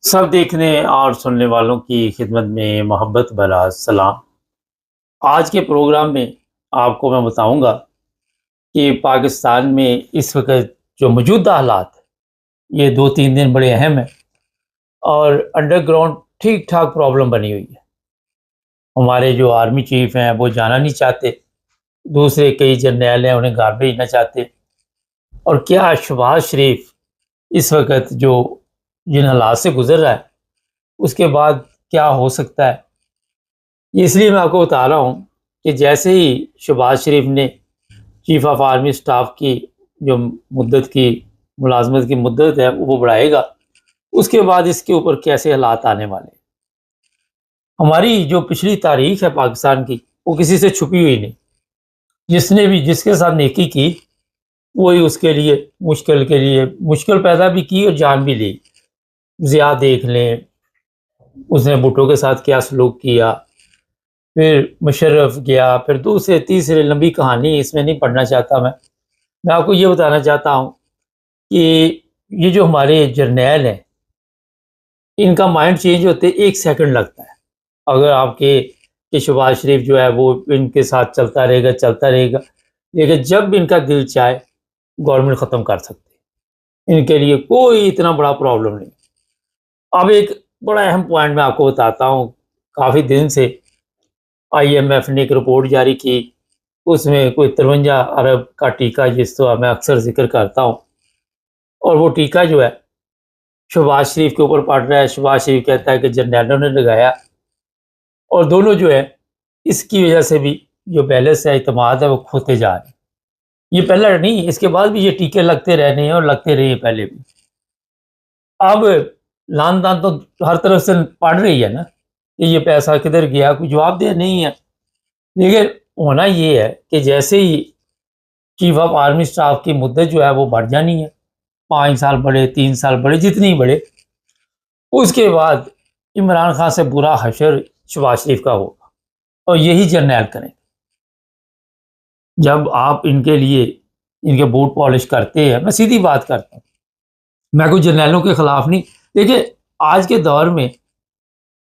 सब देखने और सुनने वालों की खिदमत में मोहब्बत भरा सलाम। आज के प्रोग्राम में आपको मैं बताऊंगा कि पाकिस्तान में इस वक्त जो मौजूदा हालात ये 2-3 दिन बड़े अहम हैं और अंडरग्राउंड ठीक ठाक प्रॉब्लम बनी हुई है। हमारे जो आर्मी चीफ हैं वो जाना नहीं चाहते, दूसरे कई जर्नैल हैं उन्हें घर भेजना चाहते। और क्या शहबाज शरीफ इस वक्त जो जिन हालात से गुजर रहा है उसके बाद क्या हो सकता है, ये इसलिए मैं आपको बता रहा हूँ कि जैसे ही शहबाज शरीफ ने चीफ ऑफ आर्मी स्टाफ की जो मुद्दत की मुलाजमत की मुद्दत है वो बढ़ाएगा, उसके बाद इसके ऊपर कैसे हालात आने वाले हैं। हमारी जो पिछली तारीख है पाकिस्तान की वो किसी से छुपी हुई नहीं। जिसने भी जिसके साथ नेकी की वही उसके लिए मुश्किल पैदा भी की और जान भी ली। ज़िया देख लें, उसने भुट्टो के साथ क्या सलूक किया, फिर मुशर्रफ गया, फिर दूसरे तीसरे, लंबी कहानी इसमें नहीं पढ़ना चाहता मैं आपको ये बताना चाहता हूँ कि ये जो हमारे जर्नैल हैं इनका माइंड चेंज होते 1 सेकंड लगता है। अगर आपके कि शहबाज शरीफ जो है वो इनके साथ चलता रहेगा, लेकिन जब भी इनका दिल चाहे गवर्नमेंट ख़त्म कर सकते हैं, इनके लिए कोई इतना बड़ा प्रॉब्लम नहीं। अब एक बड़ा अहम पॉइंट मैं आपको बताता हूँ। काफ़ी दिन से IMF ने एक रिपोर्ट जारी की, उसमें कोई 53 अरब का टीका जिसका मैं अक्सर जिक्र करता हूँ, और वो टीका जो है शहबाज शरीफ के ऊपर पड़ रहा है। शहबाज शरीफ कहता है कि जर्नैलों ने लगाया, और दोनों जो है इसकी वजह से भी जो बैलेंस है, इत्मीनान है, वो खोते जा रहे हैं। ये पहला नहीं, इसके बाद भी ये टीके लगते रहने हैं और लगते रहे हैं पहले भी। अब लान तान तो हर तरफ से पड़ रही है ना कि ये पैसा किधर गया, कोई जवाबदेह नहीं है। लेकिन होना ये है कि जैसे ही चीफ ऑफ आर्मी स्टाफ की मुद्दत जो है वो बढ़ जानी है, 5 साल बढ़े, 3 साल बढ़े, जितनी बढ़े, उसके बाद इमरान खान से बुरा हशर शहबाज शरीफ का होगा, और यही जर्नैल करें। जब आप इनके लिए इनके बूट पॉलिश करते हैं, मैं सीधी बात करता हूँ, मैं कोई जर्नैलों के खिलाफ नहीं। देखिए आज के दौर में,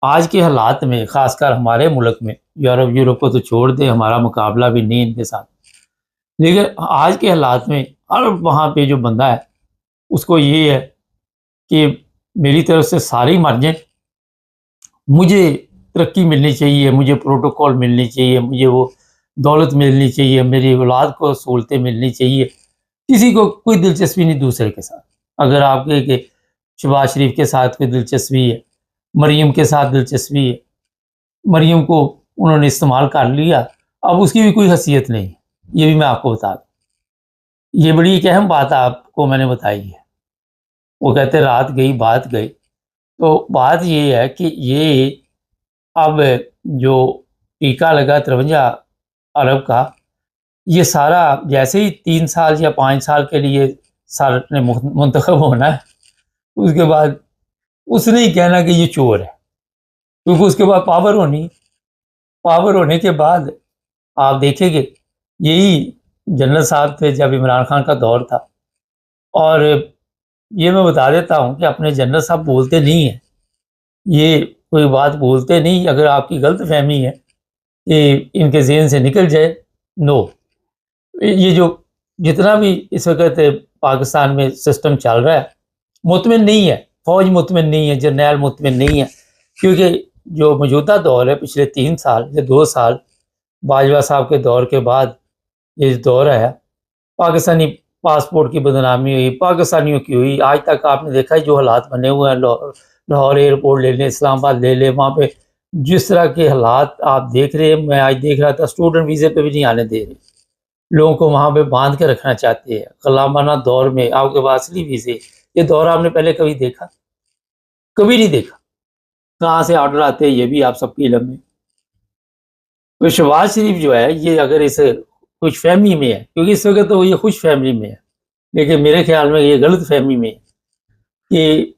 आज के हालात में, खासकर हमारे मुल्क में, यूरोप को तो छोड़ दे, हमारा मुकाबला भी नहीं इनके साथ, लेकिन आज के हालात में हर वहाँ पे जो बंदा है उसको ये है कि मेरी तरफ से सारे ही मर जाएं, मुझे तरक्की मिलनी चाहिए, मुझे प्रोटोकॉल मिलनी चाहिए, मुझे वो दौलत मिलनी चाहिए, मेरी औलाद को सहूलतें मिलनी चाहिए। किसी को कोई दिलचस्पी नहीं दूसरे के साथ। अगर आपके के शहबाज शरीफ के साथ कोई दिलचस्पी है, मरीम के साथ दिलचस्पी है, मरीम को उन्होंने इस्तेमाल कर लिया, अब उसकी भी कोई हैसियत नहीं। ये भी मैं आपको बता दूँ, ये बड़ी एक अहम बात आपको मैंने बताई है। वो कहते रात गई बात गई, तो बात ये है कि ये अब जो टीका लगा 53 अरब का, ये सारा जैसे ही 3 साल या 5 साल के लिए सर ने मुंतखब होना है, उसके बाद उसने ही कहना कि ये चोर है, क्योंकि उसके बाद पावर होनी। पावर होने के बाद आप देखेंगे, यही जनरल साहब थे जब इमरान खान का दौर था। और ये मैं बता देता हूँ कि अपने जनरल साहब बोलते नहीं हैं, ये कोई बात बोलते नहीं। अगर आपकी गलत फहमी है कि इनके जहन से निकल जाए, नो, ये जो जितना भी इस वक्त पाकिस्तान में सिस्टम चल रहा है मुतमिन नहीं है, फौज मुतमिन नहीं है, जर्नैल मुतमिन नहीं है। क्योंकि जो मौजूदा दौर है, पिछले 3 साल या 2 साल बाजवा साहब के दौर के बाद ये दौर है, पाकिस्तानी पासपोर्ट की बदनामी हुई, पाकिस्तानियों की हुई। आज तक आपने देखा है जो हालात बने हुए हैं, लाहौर एयरपोर्ट ले लें, इस्लामाबाद ले लें, वहाँ पे जिस तरह के हालात आप देख रहे हैं। मैं आज देख रहा था स्टूडेंट वीज़े पे भी नहीं आने दे रहे, लोगों को वहाँ पे बांध के रखना चाहते हैं। गुलामाना दौर में आपके पास असली वीज़े, ये दौर आपने पहले कभी देखा? कभी नहीं देखा। कहाँ से ऑर्डर आते हैं ये भी आप सबकी इल्म में। तो शहबाज शरीफ जो है ये अगर इस खुश फहमी में है, क्योंकि इस वक्त तो ये खुश फहमी में है, लेकिन मेरे ख्याल में ये गलत फहमी में है कि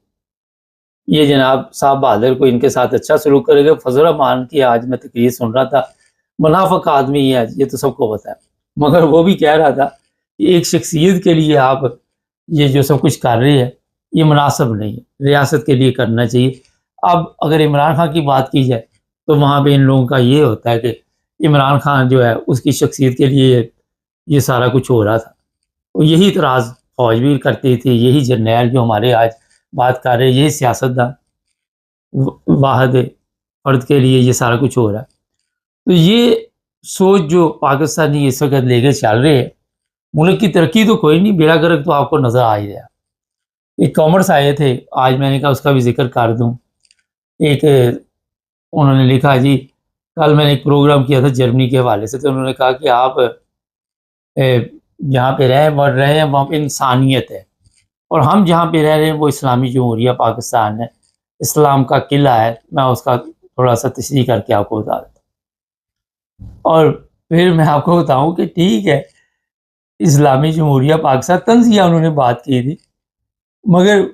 ये जनाब साहब बहादुर को इनके साथ अच्छा सलूक करेगा। फजल रहमान की आज मैं तकरीर सुन रहा था, मुनाफिक आदमी है, ये तो सबको पता है, मगर वो भी कह रहा था कि एक शख्सियत के लिए आप ये जो सब कुछ कर रहे हैं, ये मुनासिब नहीं है, रियासत के लिए करना चाहिए। अब अगर इमरान खान की बात की जाए तो वहाँ पे इन लोगों का ये होता है कि इमरान खान जो है उसकी शख्सियत के लिए ये सारा कुछ हो रहा था। तो यही इतराज़ फौज भी करती थी, यही जर्नैल जो हमारे आज बात कर रहे हैं, यही सियासतदान वाहद फ़र्द के लिए ये सारा कुछ हो रहा है। तो ये सोच जो पाकिस्तानी इस वक्त लेकर चल रहे हैं, मुल्क की तरक्की तो कोई नहीं, बेड़ा गर्क तो आपको नज़र आ ही रहा। एक कॉमर्स आए थे, आज मैंने कहा उसका भी जिक्र कर दूं। एक उन्होंने लिखा जी, कल मैंने एक प्रोग्राम किया था जर्मनी के हवाले से, तो उन्होंने कहा कि आप जहाँ पे बढ़ रहे हैं वहाँ पे इंसानियत है, और हम जहाँ पे रह रहे हैं वो इस्लामी जमहूरिया पाकिस्तान है, इस्लाम का किला है। मैं उसका थोड़ा सा तशरीह करके आपको बता देता हूँ, और फिर मैं आपको बताऊँ कि ठीक है, इस्लामी जमहूरिया पाकिस्तान तंज़िया उन्होंने बात की थी, मगर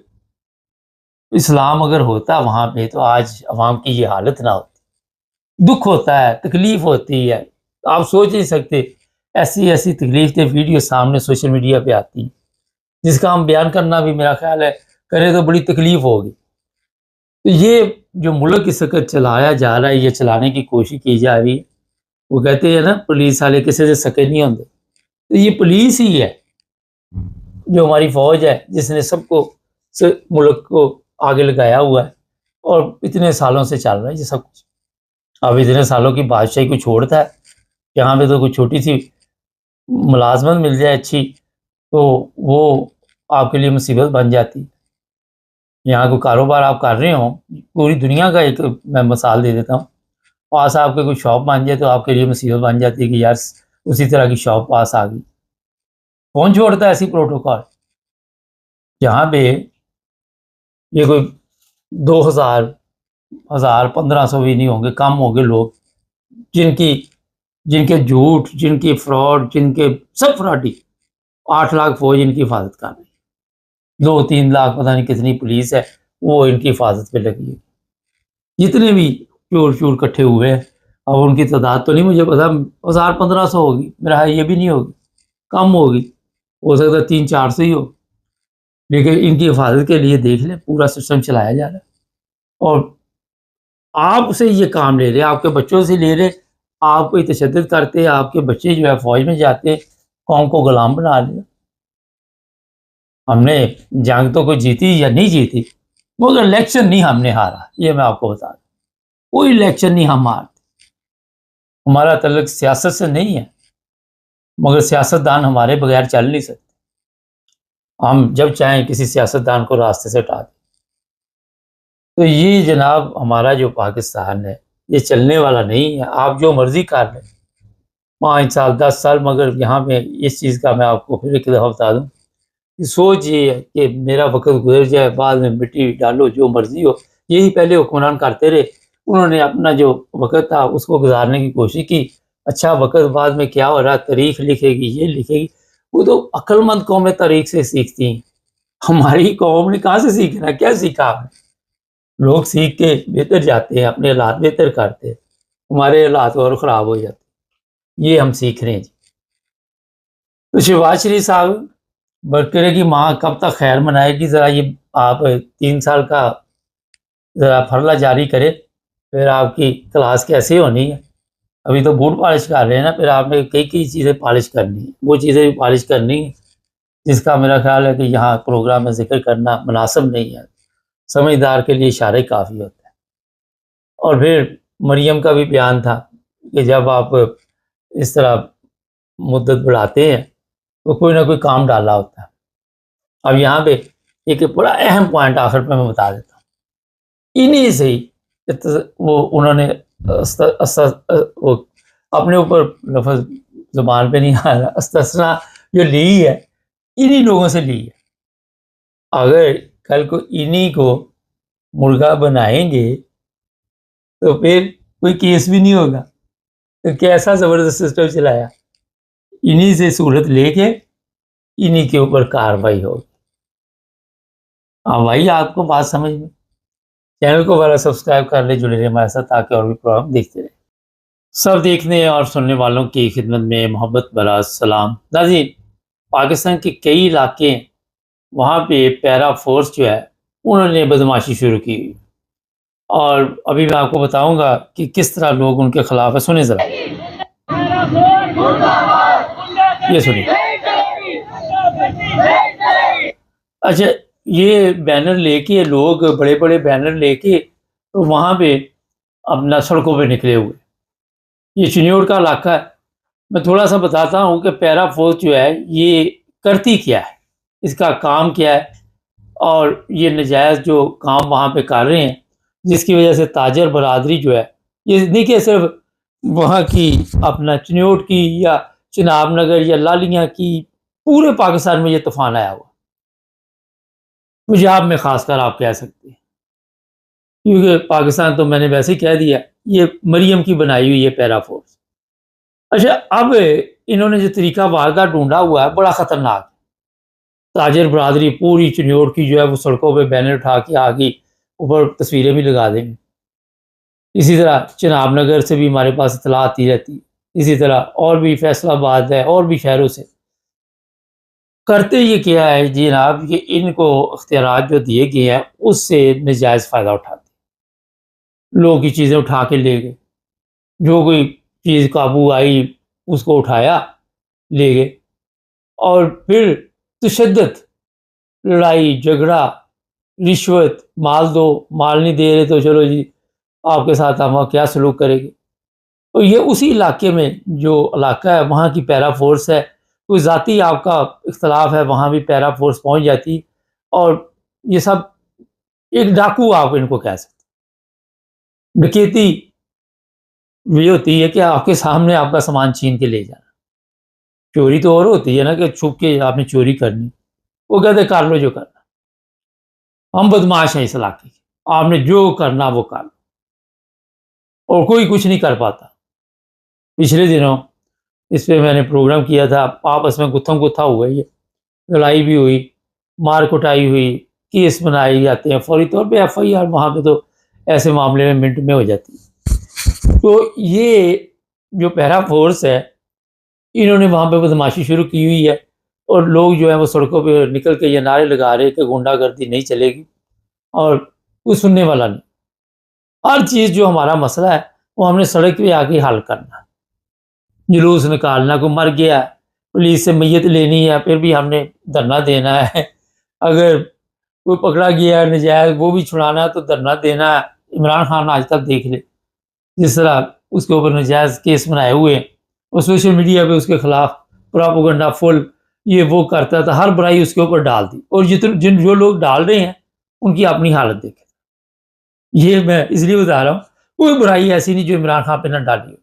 इस्लाम अगर होता वहाँ पे तो आज अवाम की ये हालत ना होती। दुख होता है, तकलीफ़ होती है, आप सोच नहीं सकते ऐसी ऐसी तकलीफ़ वीडियो सामने सोशल मीडिया पे आती हैं, जिसका हम बयान करना भी मेरा ख्याल है करें तो बड़ी तकलीफ़ होगी। तो ये जो मुल्क इस वक़्त चलाया जा रहा है, ये चलाने की कोशिश की जा रही है, वो कहते हैं ना पुलिस वाले किसी से सके नहीं होंगे, तो ये पुलिस ही है जो हमारी फ़ौज है जिसने सबको मुल्क को आगे लगाया हुआ है, और इतने सालों से चल रहा है ये सब कुछ। अब इतने सालों की बादशाही को छोड़ता है, यहाँ पे तो कोई छोटी सी मुलाजमत मिल जाए अच्छी तो वो आपके लिए मुसीबत बन जाती है। यहाँ कोई कारोबार आप कर रहे हो, पूरी दुनिया का एक मैं मिसाल दे देता हूँ, पास आपके कोई शॉप बन जाए तो आपके लिए मुसीबत बन जाती है कि यार उसी तरह की शॉप पास आ गई। कौन छोड़ता है ऐसी प्रोटोकॉल? जहाँ पे ये कोई 2000 1000 1500 भी नहीं होंगे, कम होंगे लोग जिनकी जिनके झूठ, जिनकी फ्रॉड, जिनके सब फ्रॉडी, 8 लाख फौज इनकी हिफाजत कर रही है, 2-3 लाख पता नहीं कितनी पुलिस है वो इनकी हिफाजत पे लगी है। जितने भी चोर चोर इकट्ठे हुए हैं, अब उनकी तादाद तो नहीं मुझे पता, 1000-1500 होगी, मेरा ख्याल ये भी नहीं होगी, कम होगी, हो सकता है 300-400 ही हो। लेकिन इनकी हिफाजत के लिए देख लें पूरा सिस्टम चलाया जा रहा है, और आपसे ये काम ले रहे, आपके बच्चों से ले रहे, आप कोई तशद्दुद करते, आपके बच्चे जो है फौज में जाते, कौम को गुलाम बना लिया। हमने जंग तो कोई जीती या नहीं जीती, मगर इलेक्शन नहीं हमने हारा, ये मैं आपको बता दूं, कोई इलेक्शन नहीं हम हारते। हमारा तल्लुक सियासत से नहीं है, मगर सियासतदान हमारे बगैर चल नहीं सकते, हम जब चाहें किसी सियासतदान को रास्ते से हटा दें। तो ये जनाब हमारा जो पाकिस्तान है ये चलने वाला नहीं है, आप जो मर्जी कर लें 5 साल 10 साल, मगर यहाँ पे इस चीज़ का मैं आपको फिर एक दफ़ा बता दूँ कि सोच ये है कि मेरा वक्त गुजर जाए, बाद में मिट्टी डालो जो मर्जी हो। यही पहले हुक्मरान करते रहे, उन्होंने अपना जो वक्त था उसको गुजारने की कोशिश की। अच्छा वक्त बाद में क्या हो रहा, तारीख लिखेगी, ये लिखेगी, वो तो अक्लमंद कौमें तारीख से सीखती हैं। हमारी कौम ने कहाँ से सीखना, क्या सीखा हमने? लोग सीख के बेहतर जाते हैं, अपने हालात बेहतर करते हैं, हमारे हालात और ख़राब हो जाते हैं, ये हम सीख रहे हैं जी। तो शहबाज शरीफ साहब बरकरे की माँ कब तक खैर मनाएगी, ज़रा ये आप 3 साल का ज़रा फरला जारी करें, फिर आपकी क्लास कैसे होनी है। अभी तो बूट पॉलिश कर रहे हैं ना, फिर आपने कई कई चीज़ें पॉलिश करनी है, वो चीज़ें भी पॉलिश करनी है जिसका मेरा ख्याल है कि यहाँ प्रोग्राम में जिक्र करना मुनासिब नहीं है। समझदार के लिए इशारे काफ़ी होता है। और फिर मरियम का भी बयान था कि जब आप इस तरह मुद्दत बढ़ाते हैं तो कोई ना कोई काम डाला होता है। अब यहाँ पे एक बड़ा अहम पॉइंट आखिर में मैं बता देता हूँ, इन्हीं से ही वो उन्होंने वो अपने ऊपर लफ्ज़ ज़ुबान पे नहीं आ रहा, इस्तिस्ना जो ली है इन्हीं लोगों से ली है। अगर कल को इन्हीं को मुर्गा बनाएंगे तो फिर कोई केस भी नहीं होगा। तो कैसा ज़बरदस्त सिस्टम चलाया, इन्हीं से सूरत लेके इन्हीं के ऊपर कार्रवाई होगी। हाँ भाई, आपको बात समझ में? चैनल को बड़ा सब्सक्राइब कर ले, जुड़े रहे हमारे साथ ताकि और भी प्रोग्राम देखते रहे। सब देखने और सुनने वालों की खिदमत में मोहब्बत भरा सलाम। नाज़रीन, पाकिस्तान के कई इलाके वहाँ पे पैरा फोर्स जो है उन्होंने बदमाशी शुरू की। और अभी मैं आपको बताऊंगा कि किस तरह लोग उनके खिलाफ है। सुने जरा, ये सुनिए। अच्छा, ये बैनर लेके लोग, बड़े बड़े बैनर लेके, तो वहाँ पे अपना सड़कों पे निकले हुए। ये चिन्योट का इलाका है। मैं थोड़ा सा बताता हूँ कि पैरा फोर्स जो है ये करती क्या है, इसका काम क्या है, और ये नजायज़ जो काम वहाँ पे कर रहे हैं, जिसकी वजह से ताजर बरादरी जो है, ये नहीं कि सिर्फ वहाँ की, अपना चिन्योट की या चिनाब नगर या लालियाँ की, पूरे पाकिस्तान में ये तूफान आया हुआ। पंजाब में खासकर आप कह सकते हैं, क्योंकि पाकिस्तान तो मैंने वैसे ही कह दिया, ये मरियम की बनाई हुई है पैरा फोर्स। अच्छा, अब इन्होंने जो तरीका वारदात ढूंढा हुआ है बड़ा खतरनाक। ताजर बरादरी पूरी चिन्योट की जो है वो सड़कों पे बैनर उठा के आ गई, ऊपर तस्वीरें भी लगा देंगे। इसी तरह चिनाब नगर से भी हमारे पास इतला आती रहती है, इसी तरह और भी फैसलाबाद है, और भी शहरों से। करते ये क्या है जी जनाब, कि इनको अख्तियारात जो दिए गए हैं उससे नजायज़ फ़ायदा उठाते, लोगों की चीज़ें उठा के ले गए, जो कोई चीज़ काबू आई उसको उठाया, ले गए। और फिर तशद्दुद, लड़ाई झगड़ा, रिश्वत, माल दो, माल नहीं दे रहे तो चलो जी आपके साथ हम क्या सलूक करेंगे। तो ये उसी इलाके में जो इलाका है वहाँ की पैरा फोर्स है, कोई ज़ाती आपका इख्तलाफ है वहाँ भी पैरा फोर्स पहुँच जाती। और ये सब एक डाकू आप इनको कह सकते हैं। डकैती ये होती है कि आपके सामने आपका सामान छीन के ले जाना। चोरी तो और होती है ना कि छुप के आपने चोरी करनी, वो कहते कर लो जो करना, हम बदमाश हैं इस इलाके के, आपने जो करना वो कर लो, और कोई कुछ नहीं कर पाता। पिछले दिनों इस पे मैंने प्रोग्राम किया था, आपस में गुत्थम गुत्था हुआ, ये लड़ाई भी हुई, मार कुटाई हुई, केस बनाए जाते हैं फौरी तौर पे, एफआईआर वहाँ पे तो ऐसे मामले में मिनट में हो जाती है। तो ये जो पैरा फोर्स है इन्होंने वहाँ पे बदमाशी शुरू की हुई है, और लोग जो है वो सड़कों पे निकल के ये नारे लगा रहे कि गुंडागर्दी नहीं चलेगी, और कोई सुनने वाला नहीं। हर चीज़ जो हमारा मसला है वो हमने सड़क पे आके हल करना है। जुलूस निकालना, कोई मर गया पुलिस से मैयत लेनी है फिर भी हमने धरना देना है। अगर कोई पकड़ा गया है नजायज़ वो भी छुड़ाना है तो धरना देना है। इमरान खान आज तक देख ले, जिस तरह उसके ऊपर नजायज़ केस बनाए हुए हैं, और सोशल मीडिया पे उसके खिलाफ प्रोपेगेंडा फुल ये वो करता था, हर बुराई उसके ऊपर डाल दी, और जितने जो लोग डाल रहे हैं उनकी अपनी हालत देखें। ये मैं इसलिए बता रहा हूँ, कोई बुराई ऐसी नहीं जो इमरान खान पे ना डाली हो।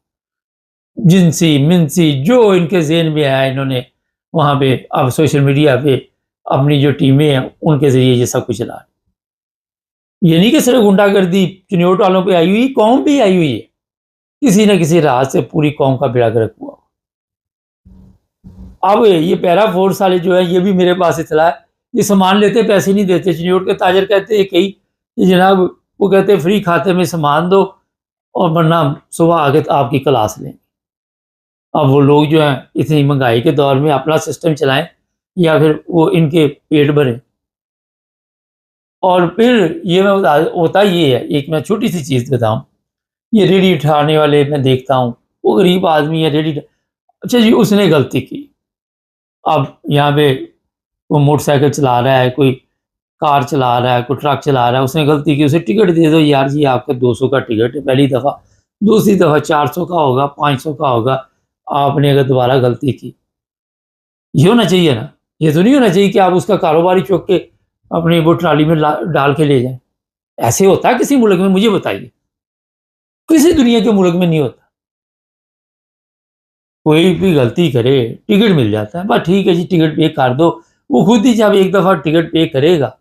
जिनसी मिनसी जो इनके जेहन में आया इन्होंने वहाँ पे, अब सोशल मीडिया पे अपनी जो टीमें हैं उनके जरिए ये सब कुछ चला। ये नहीं कि सिर्फ गुंडागर्दी चिन्योट वालों पे आई हुई, कौम भी आई हुई है, किसी न किसी राज से पूरी कौम का बेड़ा गर्क हुआ। अब ये पैरा फोर्स वाले जो है ये भी मेरे पास इतला है, ये सामान लेते पैसे नहीं देते। चिन्योट के ताजर कहते हैं कई कि जनाब, वो कहते फ्री खाते में सामान दो और वरना सुबह आके आपकी क्लास लें। अब वो लोग जो हैं इतनी महंगाई के दौर में अपना सिस्टम चलाएं या फिर वो इनके पेट भरें। और फिर ये मैं होता ये है, एक मैं छोटी सी चीज़ बताऊँ, ये रेहड़ी उठाने वाले मैं देखता हूँ, वो गरीब आदमी है रेहड़ी, अच्छा जी उसने गलती की, अब यहाँ पे वो मोटरसाइकिल चला रहा है, कोई कार चला रहा है, कोई ट्रक चला रहा है, उसने गलती की, उसे टिकट दे दो यार जी आपका 200 का टिकट है पहली दफ़ा, दूसरी दफ़ा 400 का होगा, 500 का होगा। आपने अगर दोबारा गलती की, ये होना चाहिए ना, ये तो नहीं होना चाहिए कि आप उसका कारोबारी चुक के अपनी वो ट्राली में डाल के ले जाएं। ऐसे होता है किसी मुल्क में? मुझे बताइए, किसी दुनिया के मुल्क में नहीं होता। कोई भी गलती करे टिकट मिल जाता है, बस ठीक है जी टिकट पे कर दो। वो खुद ही जब एक दफ़ा टिकट पे करेगा,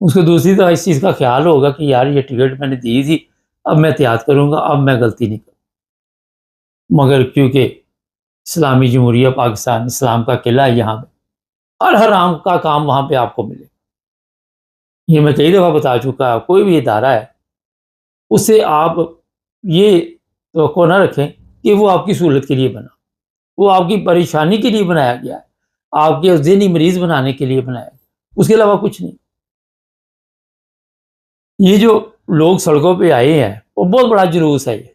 उसको दूसरी दफ़ा इस चीज़ का ख्याल होगा कि यार ये टिकट मैंने दी थी, अब मैं एहतियात करूँगा, अब मैं गलती नहीं करूँ। मगर क्योंकि इस्लामी जमहूरिया पाकिस्तान इस्लाम का किला है, यहाँ पे हर हराम का काम वहाँ पे आपको मिले। ये मैं कई दफ़ा बता चुका, कोई भी इदारा है उससे आप ये तवक्को ना रखें कि वो आपकी सहूलत के लिए बना, वो आपकी परेशानी के लिए बनाया गया है, आपके ज़हनी मरीज़ बनाने के लिए बनाया गया। उसके अलावा कुछ नहीं। ये जो लोग सड़कों पे आए हैं वो बहुत बड़ा जुलूस है। ये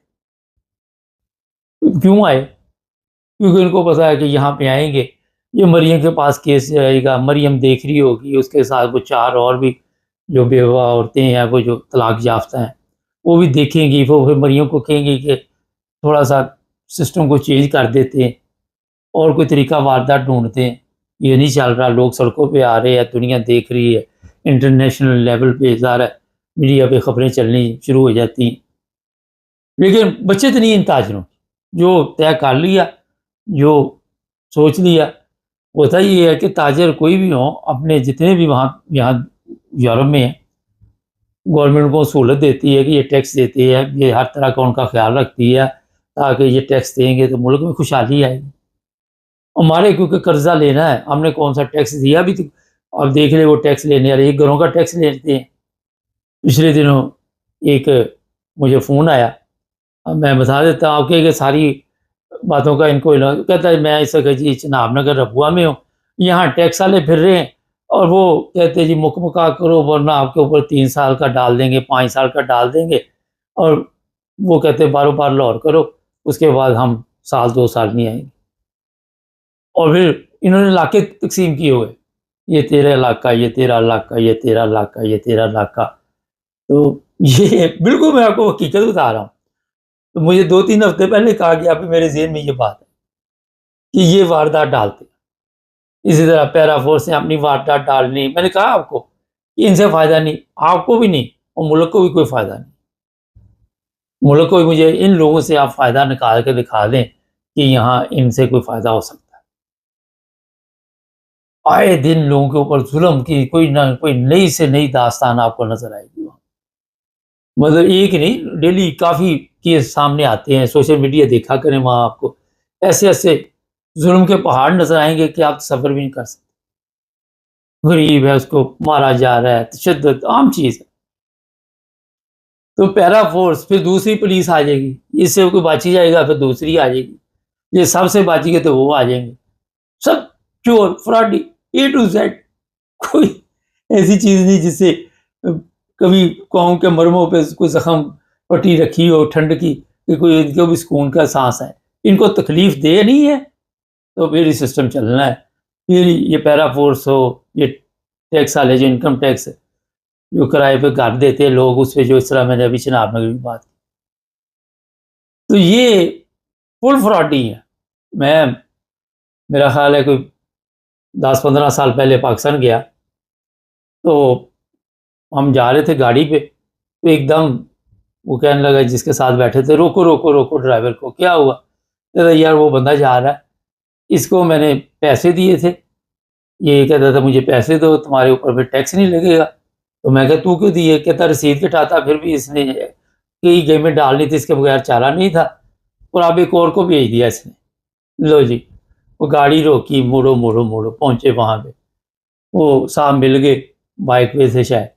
क्यों आए? क्योंकि उनको पता है कि यहाँ पे आएंगे, ये मरियम के पास केस जाएगा, मरियम देख रही होगी, उसके साथ वो 4 और भी जो बेवा औरतें हैं, वो जो तलाक याफ्ता हैं, वो भी देखेंगी। वो फिर मरियम को कहेंगी कि थोड़ा सा सिस्टम को चेंज कर देते हैं और कोई तरीका वारदात ढूंढते हैं। ये नहीं चल रहा, लोग सड़कों पे आ रहे हैं, दुनिया देख रही है, इंटरनेशनल लेवल पे सारा मीडिया पे खबरें चलनी शुरू हो जाती हैं। लेकिन बच्चे तो नहीं इन ताजरों, जो तय कर लिया, जो सोच लिया। होता ये है कि ताजर कोई भी हो, अपने जितने भी वहाँ यहाँ यूरोप में हैं, गवर्नमेंट को सहूलत देती है कि ये टैक्स देती है, ये हर तरह का उनका ख्याल रखती है, ताकि ये टैक्स देंगे तो मुल्क में खुशहाली आएगी। हमारे क्योंकि कर्जा लेना है, हमने कौन सा टैक्स दिया भी तो। अब देख ले, वो टैक्स लेने वाले एक घरों का टैक्स लेते हैं। पिछले दिनों एक मुझे फ़ोन आया, अब मैं बता देता हूँ आपके कि सारी बातों का इनको कहता है, मैं इस वक्त जी चिनाब नगर रबुआ में हूँ, यहाँ टैक्स वाले फिर रहे हैं और वो कहते हैं जी मुकमका करो वरना आपके ऊपर 3 साल का डाल देंगे, 5 साल का डाल देंगे। और वो कहते हैं बारों बार लाहौर करो, उसके बाद हम साल 2 साल नहीं आएंगे। और फिर इन्होंने इलाके तकसीम किए हुए, ये तेरा इलाका, ये तेरा इलाका, ये तेरा इलाका, ये तेरा इलाका। तो ये बिल्कुल मैं आपको हकीकत बता रहा हूँ। तो मुझे 2-3 हफ्ते पहले कहा गया, अभी मेरे ज़हन में ये बात है कि ये वारदात डालते हैं। इसी तरह पैरा फोर्स ने अपनी वारदात डालनी। मैंने कहा आपको कि इनसे फ़ायदा नहीं, आपको भी नहीं और मुल्क को भी कोई फ़ायदा नहीं। मुल्क को भी मुझे इन लोगों से आप फ़ायदा निकाल के दिखा दें कि यहाँ इनसे कोई फ़ायदा हो सकता है। आए दिन लोगों के ऊपर जुल्म की कोई ना कोई नई से नई दास्तान आपको नज़र आएगी वहाँ। मतलब एक नहीं, डेली काफ़ी केस सामने आते हैं, सोशल मीडिया देखा करें, वहाँ आपको ऐसे-ऐसे जुल्म के पहाड़ नज़र आएँगे कि आप सब्र भी नहीं कर सकते। गरीब है, उसको मारा जा रहा है, तशद्दुद आम चीज़ है। तो पैरा फोर्स, फिर दूसरी पुलिस आ जाएगी, इससे कोई बच ही जाएगा, फिर दूसरी आ जाएगी, ये सबसे बच गए तो वो आ जाएंगे। सब चोर फ्रॉडी ए टू जेड। कोई ऐसी चीज़ नहीं जिससे कभी कौम के मरमों पे कोई ज़ख्म पट्टी रखी हो ठंड की, कि कोई इनको भी सुकून का सांस है। इनको तकलीफ दे नहीं है तो फिर ये सिस्टम चलना है। फिर ये पैरा फोर्स हो, ये टैक्स वाले जो इनकम टैक्स जो किराए पे घर देते हैं लोग, उस पे जो इस तरह मैंने अभी चिनाब नगर की बात की, तो ये फुल फ्रॉडी है। मैं, मेरा ख्याल है कोई 10-15 साल पहले पाकिस्तान गया, तो हम जा रहे थे गाड़ी पे, तो एकदम वो कहने लगा जिसके साथ बैठे थे, रोको रोको रोको ड्राइवर को, क्या हुआ? कहता यार वो बंदा जा रहा है, इसको मैंने पैसे दिए थे, ये कहता था मुझे पैसे दो, तुम्हारे ऊपर फिर टैक्स नहीं लगेगा। तो मैं कहा तू क्यों दिए? कहता रसीद कटाता, फिर भी इसने कई गेम में डालनी थी, इसके बगैर चारा नहीं था, और अब एक और को भेज दिया इसने। लो जी, वो गाड़ी रोकी, मोड़ो मोड़ो मोड़ो, पहुंचे वहां पे, वो साहब मिल गए, बाइक पे थे शायद।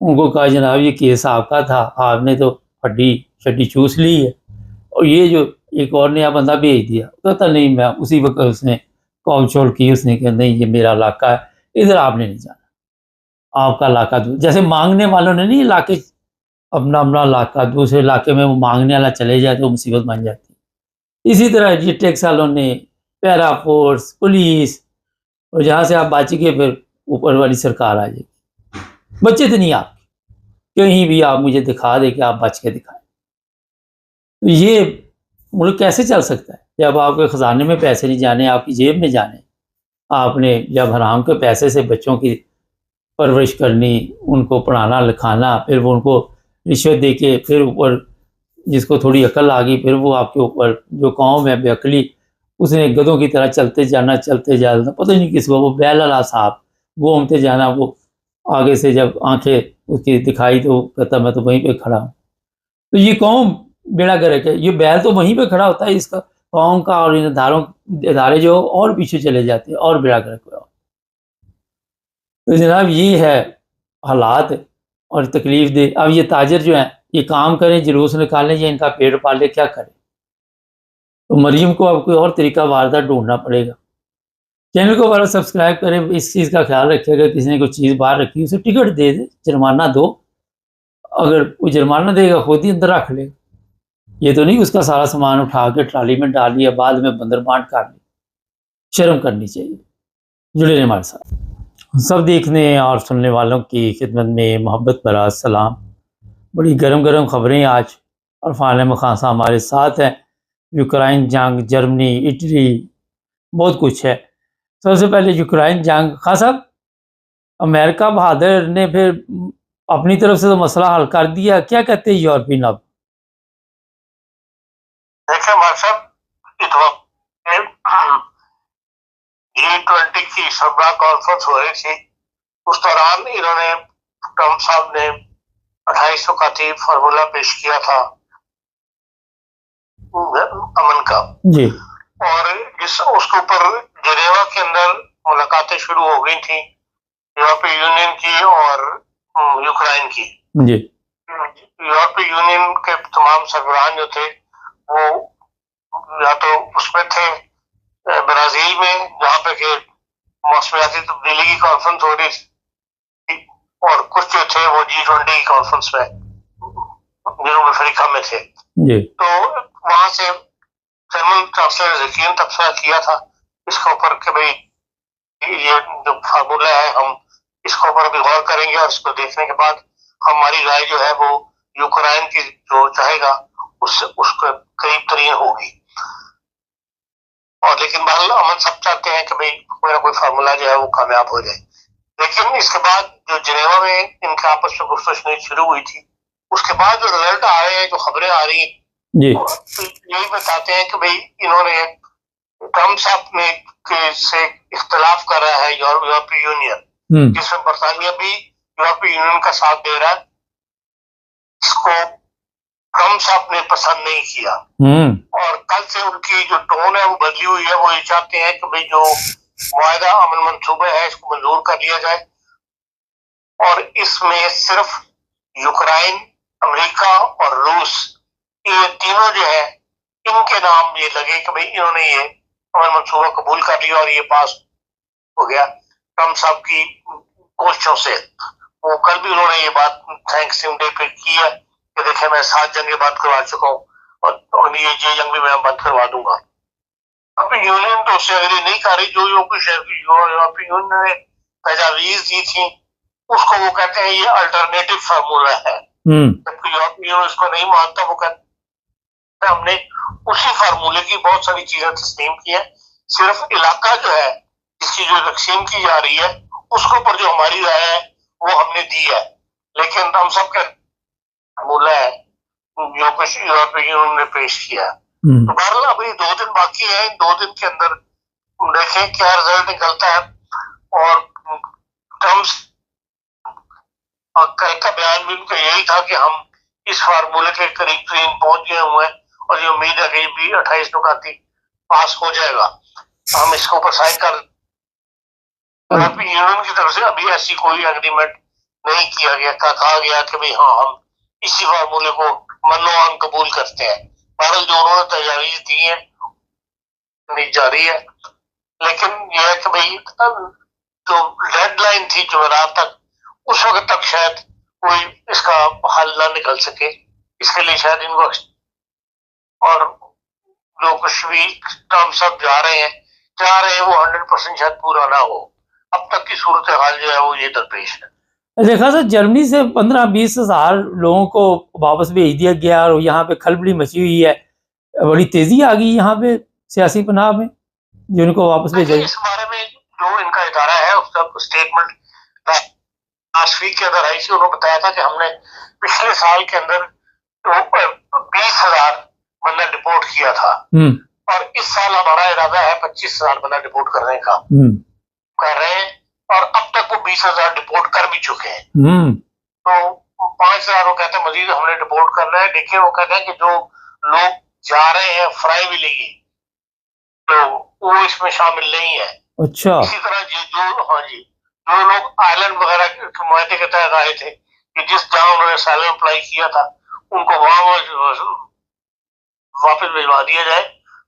उनको कहा जनाब ये केस आपका था, आपने तो हड्डी शड्डी चूस ली है, और ये जो एक और नया बंदा भेज दिया। कहता नहीं, मैं उसी वक्त उसने कॉल शॉल की, उसने कहा नहीं ये मेरा इलाका है, इधर आपने नहीं जाना, आपका इलाका जैसे मांगने वालों ने नहीं इलाके, अपना अपना इलाका दूसरे इलाके में वो मांगने वाला चले जाए तो मुसीबत बन जाती है। इसी तरह जी टैक्स वालों ने, पैरा फोर्स, पुलिस, और जहाँ से आप बच गए फिर ऊपर वाली सरकार आ जाएगी। बच्चे तो नहीं आप, कहीं भी आप मुझे दिखा दे कि आप बच के दिखाएं। तो ये मुल्क कैसे चल सकता है जब आपके खजाने में पैसे नहीं जाने, आपकी जेब में जाने? आपने जब हराम के पैसे से बच्चों की परवरिश करनी, उनको पढ़ाना लिखाना, फिर वो उनको रिश्वत दे के, फिर ऊपर जिसको थोड़ी अकल आ गई, फिर वो आपके ऊपर जो कौम है बेअकली, उसने गधों की तरह चलते जाना, पता नहीं किसको, वो बैल साहब घूमते जाना, वो आगे से जब आंखें उसकी दिखाई तो कहता मैं तो वहीं पे खड़ा हूँ। तो ये कौम बेड़ा गर्क है, ये बैल तो वहीं पे खड़ा होता है, इसका कौम का और इन इदारे जो और पीछे चले जाते हैं और बेड़ा गर्क हुआ। तो जनाब ये है हालात और तकलीफ दे। अब ये ताजर जो हैं ये काम करें, जुलूस निकालें या इनका पेट पाले, क्या करें? तो मरियम को अब कोई और तरीका वारदात ढूंढना पड़ेगा। चैनल को बार सब्सक्राइब करें, इस चीज़ का ख्याल रखिएगा, किसी ने कोई चीज़ बाहर रखी उसे टिकट दे दे, जुर्माना दो। अगर वो जुर्माना देगा खुद ही अंदर रख ले, ये तो नहीं उसका सारा सामान उठा के ट्राली में डाल लिया, बाद में बंदर बांट कर ली। शर्म करनी चाहिए। जुड़े रहे हमारे साथ। सब देखने और सुनने वालों की खिदमत में मोहब्बत भरा सलाम। बड़ी गरम गरम खबरें आज। और फानम खान साहब हमारे साथ हैं। यूक्रेन जंग, जर्मनी, इटली, बहुत कुछ है। सबसे पहले यूक्रेन जंग, खान साहब अमेरिका बहादुर ने फिर अपनी तरफ से तो मसला हल कर दिया, क्या कहते हैं यूरोपियन अब? देखिए G20 की सभा कॉन्फ्रेंस हो रही थी, उस दौरान इन्होंने ट्रम्प साहब ने 28 नुकाती फार्मूला पेश किया था अमन का जी। और उसके ऊपर जिनेवा के अंदर मुलाकातें शुरू हो गई थी, यूरोपीय यूनियन की और यूक्रेन की। जी। यूरोपीय यूनियन के तमाम सरबराह जो थे वो या तो उसमें थे ब्राजील में, जहाँ पे के मौसमियाती तब्दीली की कॉन्फ्रेंस हो रही थी, और कुछ जो थे वो G20 की कॉन्फ्रेंस में जनूब अफ्रीका में थे। जी। तो वहां से जर्मन चांसलर ज़ेकिन तबसरा किया था इसके ऊपर कि भाई ये जो फार्मूला है हम इसके ऊपर भी गौर करेंगे और इसको देखने के बाद हमारी राय जो है वो यूक्रेन की जो चाहेगा उससे उसको करीब तरीन होगी। और लेकिन बहरहाल अमन सब चाहते हैं कि भाई कोई ना कोई फार्मूला जो है वो कामयाब हो जाए। लेकिन इसके बाद जो जिनेवा में इनके आपस में गुफ्तगू शुरू हुई थी, उसके बाद जो रिजल्ट आ रहे हैं, जो खबरें आ रही हैं, यही बताते हैं कि भाई इन्होंने ट्रम्प साहब ने से इख्तलाफ कर रहा है यूरोपीय यूनियन, जिसमें बरतानिया भी यूरोपीय यूनियन का साथ दे रहा है। इसको ट्रम्प साहब ने पसंद नहीं किया और कल से उनकी जो टोन है वो बदली हुई है। वो ये चाहते हैं कि भाई जो मुआहदा अमन मंसूबे है इसको मंजूर कर लिया जाए और इसमें सिर्फ यूक्रेन, अमेरिका और रूस, ये तीनों जो है इनके नाम ये लगे कि भाई इन्होंने ये अमन मंसूबा कबूल कर लिया और ये पास हो गया ट्रम्प साहब की कोशिशों से। वो कल भी उन्होंने ये बात थैंक्सगिविंग डे पे की है कि देखे मैं 7 जंगें बंद करवा चुका हूँ और ये जंग भी मैं बंद करवा दूंगा। अब यूनियन तो उससे अग्री नहीं कर रही। जो यूरोपीय यूनियन ने तजावीज दी थी उसको वो कहते हैं ये अल्टरनेटिव फार्मूला है, जबकि यूरोपीय यूनियन उसको नहीं मानता। वो कहते हमने उसी फार्मूले की बहुत सारी चीजें तस्लीम की है, सिर्फ इलाका जो है इसकी जो तकसीम की जा रही है उसके ऊपर जो हमारी राय है वो हमने दी है, लेकिन हम सब का फार्मूला है जो कुछ यूरोपीय यूनियन ने पेश किया। तो बहरहाल अभी 2 दिन बाकी है, इन 2 दिन के अंदर देखें क्या रिजल्ट निकलता है। और ट्रम्प कल का बयान भी उनका यही था कि हम इस फार्मूले के करीब करीब पहुंच गए हुए हैं और ये उम्मीद है कि भी 28 नुकाती पास हो जाएगा, हम इसके ऊपर साइन कर। यूरोपीय यूनियन की तरफ से अभी ऐसी कोई एग्रीमेंट नहीं किया गया, कहा गया कि भाई हाँ हम इसी फार्मूले को मनोआन कबूल करते हैं। बहरहाल जो उन्होंने तजावीज दी है जारी है, लेकिन यह है कि भाई जो डेडलाइन थी जुमेरात तक, उस वक्त तक शायद कोई इसका हल ना निकल सके। इसके लिए शायद इनको और जो कुछ भी काम सब चाह रहे हैं वो 100% शायद पूरा ना हो। अब तक की सूरत हाल जो है वो ये दरपेश है। देखा सर, जर्मनी से 15-20 हजार लोगों को वापस भेज दिया गया और यहाँ पे खलबली मची हुई है, बड़ी तेजी आ गई यहाँ पे सियासी पनाह में जो इनको वापस भेजा। इस बारे में जो इनका इदारा है उसका स्टेटमेंट लास्ट वीक के अंदर आई थी। उन्होंने बताया था कि हमने पिछले साल के अंदर 20,000 बंदा डिपोर्ट किया था और इस साल हमारा इरादा है 25,000 बंदा डिपोर्ट करने का कर रहे हैं और अब तक वो 20,000 डिपोर्ट कर भी चुके हैं। तो 5,000 वो कहते हैं मजीद हमने डिपोर्ट करना है। देखिए वो कहते हैं कि जो लोग जा रहे हैं फ्राइविली तो वो इसमें शामिल नहीं है। अच्छा। इसी तरह जो लोग आइलैंड वगैरह के मुआहदे के तहत आए थे कि जिस जहां उन्होंने असाइलम अप्लाई किया था उनको वहां वापस भिजवा दिया जाए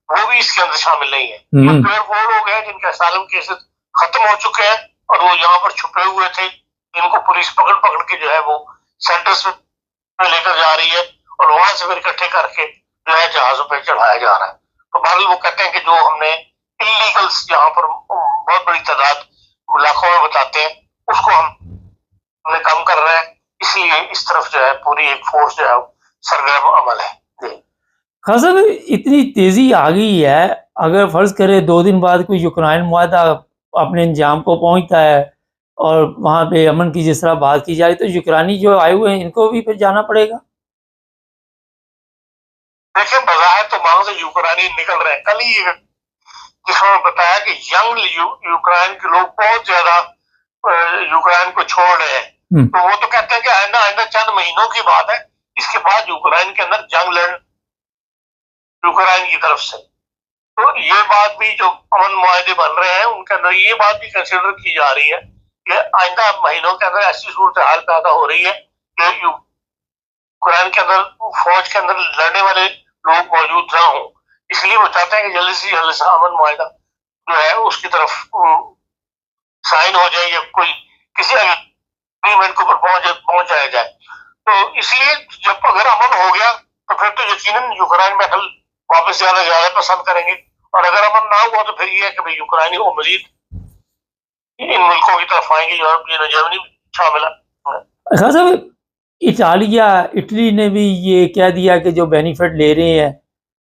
वो भी इसके अंदर शामिल नहीं है। ये वो लोग हैं जिनके असालम केसेस खत्म हो चुके हैं और वो यहाँ पर छुपे हुए थे, जिनको पुलिस पकड़ पकड़ के जो है वो सेंटर्स में लेकर जा रही है और वहां से फिर इकट्ठे करके जो है जहाजों पर चढ़ाया जा रहा है। तो बहरहाल वो कहते हैं कि जो हमने इलीगल्स यहाँ पर बहुत बड़ी तादाद लाखों में बताते हैं, उसको हमने कम कर रहे हैं, इसलिए इस तरफ जो है पूरी एक फोर्स जो है सरगर्म अमल है। खान साहब, इतनी तेजी आ गई है, अगर फर्ज करे 2 दिन बाद कोई यूक्रेन मुआहदा अपने अंजाम को पहुंचता है और वहां पे अमन की जिस तरह बात की जाए, तो यूक्रानी जो आए हुए हैं इनको भी फिर जाना पड़ेगा। देखिए, बज़ाहिर तो वहां से यूक्रानी निकल रहे हैं। कल ही जिसमें बताया कि यंग यूक्रेन के लोग बहुत ज्यादा यूक्रेन को छोड़ रहे हैं, तो वो तो कहते हैं कि आइंदा चंद महीनों की बात है, इसके बाद यूक्रेन के अंदर जंग लड़ यूक्रेन की तरफ से। तो ये बात भी जो अमन मुआहदे बन रहे हैं उनके अंदर ये बात भी कंसिडर की जा रही है कि आइंदा महीनों के अंदर ऐसी सूरत हाल पैदा हो रही है कि यूक्रेन के अंदर फौज के अंदर लड़ने वाले लोग मौजूद ना हो, इसलिए वो चाहते हैं कि जल्दी से जल्दी अमन मुआहदा जो है उसकी तरफ साइन हो जाए या कोई किसी एग्रीमेंट के ऊपर पहुंचाया जाए। तो इसलिए जब अगर अमन हो गया तो फिर तो यकीनन यूक्रेन में हल वापस जाना ज्यादा पसंद करेंगे, और अगर अमन ना हुआ तो फिर ये है कि भाई यूक्रेनी वो मजीद इन मुल्कों की तरफ आएंगे, यूरोप जर्मनी शामिल है। खान साहब, इटली ने भी ये कह दिया कि जो बेनिफिट ले रहे हैं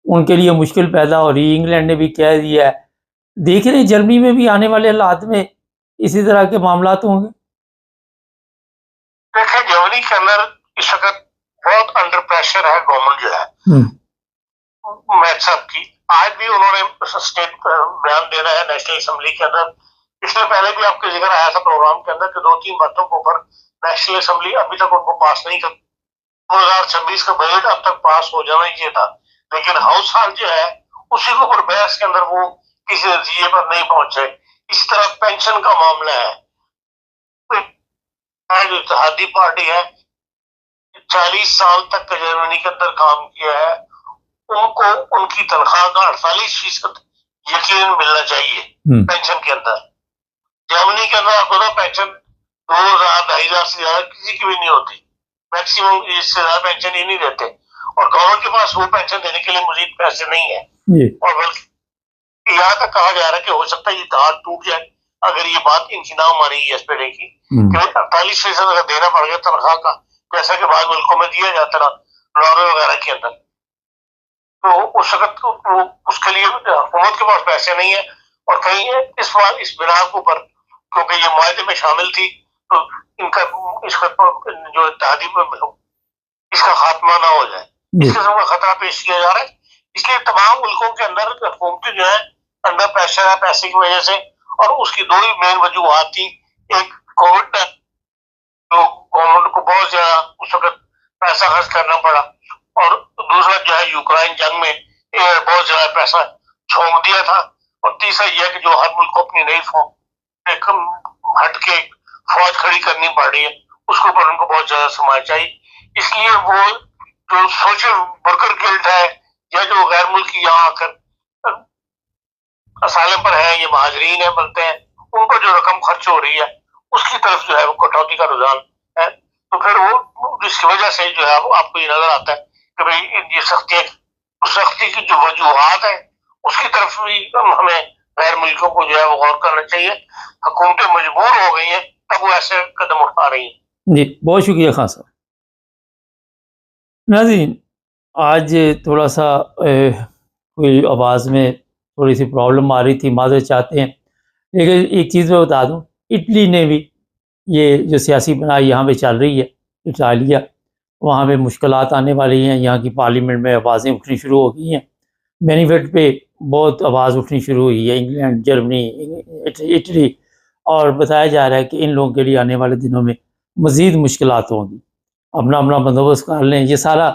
उनके लिए मुश्किल पैदा हो रही है। इंग्लैंड ने भी कह दिया है। देख रहे हैं जर्मनी में भी आने वाले हालात में इसी तरह के मामला होंगे। देखिए, जर्मनी के अंदर इस वक्त बहुत अंडर प्रेशर है गवर्नमेंट जो है मैथ साहब की। आज भी उन्होंने स्टेट बयान देना है नेशनल असेंबली के अंदर। इससे पहले भी आपके जिक्र आया था प्रोग्राम के अंदर कि 2-3 बातों के ऊपर नेशनल असेंबली अभी तक उनको पास नहीं कर, 2026 का बजट अब तक पास हो जाना ही था, लेकिन हाउस हाल जो है उसी के ऊपर बहस के अंदर वो किसी नतीजे पर नहीं पहुंचे। इस तरह पेंशन का मामला है, जो इत्तेहादी पार्टी है 40 साल तक जर्मनी के अंदर काम किया है, उनको उनकी तनख्वाह का 48% यकीन मिलना चाहिए पेंशन के अंदर। जर्मनी के अंदर आपको पेंशन 2,000-2,500 से ज्यादा किसी की भी नहीं होती, मैक्सिमम इससे ज्यादा पेंशन ही नहीं देते, और गवर्नमेंट के पास वो पेंशन देने के लिए मजीद पैसे नहीं है। और बल्कि यहाँ तक कहा जा रहा है कि हो सकता है ये तार टूट जाए अगर ये बात इनकी ना मानी एसपीडी की, 48% अगर देना पड़ गया तनख्वाह का, जैसा कि बाद मुल्कों में दिया जाता ना नॉर्वे वगैरह के अंदर, तो उस वक्त उसके लिए हुकूमत के पास पैसे नहीं है। और कहीं इस बार इस बिना के ऊपर क्योंकि ये मुआहदे में शामिल थी, तो इनका इसका जो इत्तेहादी इसका खात्मा ना हो जाए, इस किस्म का खतरा पेश किया जा रहा है। इसलिए तमाम मुल्कों के अंदर हुकूमतें जो है अंडर प्रेशर है पैसे की वजह से, और उसकी 2 ही मेन वजूहत थी। एक कोविड ने तो गवर्नमेंट को बहुत ज्यादा उस वक्त पैसा खर्च करना पड़ा, और दूसरा जो है यूक्रेन जंग में बहुत ज्यादा पैसा छोंक दिया था, और तीसरा यह है कि जो हर मुल्क को अपनी नई हट के फौज खड़ी करनी पड़ रही है, उसके ऊपर उनको बहुत ज्यादा समाज चाहिए। इसलिए वो जो सोशल वर्कर गिल्ट है या जो गैर मुल्की यहाँ आकर असालम पर है, ये महाजरीन है बनते हैं, उनको जो रकम खर्च हो रही है उसकी तरफ जो है वो कटौती का रुझान है। तो फिर वो जिसकी वजह से जो है आपको ये नजर आता है कि भाई ये सख्ती की जो वजूहत है उसकी तरफ भी हमें गैर मुल्कों को जो है वो गौर करना चाहिए। हुकूमतें मजबूर हो गई हैं तब वो ऐसे कदम उठा रही हैं। जी, बहुत शुक्रिया खान साहब। नाज़रीन, आज थोड़ा सा कोई आवाज़ में थोड़ी सी प्रॉब्लम आ रही थी, माज़रत चाहते हैं, लेकिन एक चीज़ मैं बता दूं, इटली ने भी ये जो सियासी बनाई यहाँ पे चल रही है, इटालिया, वहाँ पे मुश्किलात आने वाली हैं। यहाँ की पार्लियामेंट में आवाज़ें उठनी शुरू हो गई हैं, बेनिफिट पे बहुत आवाज़ उठनी शुरू हुई है, इंग्लैंड, जर्मनी, इटली, और बताया जा रहा है कि इन लोगों के लिए आने वाले दिनों में मज़ीद मुश्किलात होंगी। अपना अपना बंदोबस्त कर लें। ये सारा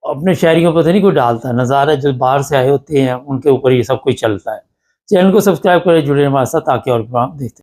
अपने शहरियों पर तो नहीं कोई डालता, नज़ारा जो बाहर से आए होते हैं उनके ऊपर ये सब कुछ चलता है। चैनल को सब्सक्राइब करें, जुड़े हमारे साथ ताकि और प्रोग्राम देखते हैं।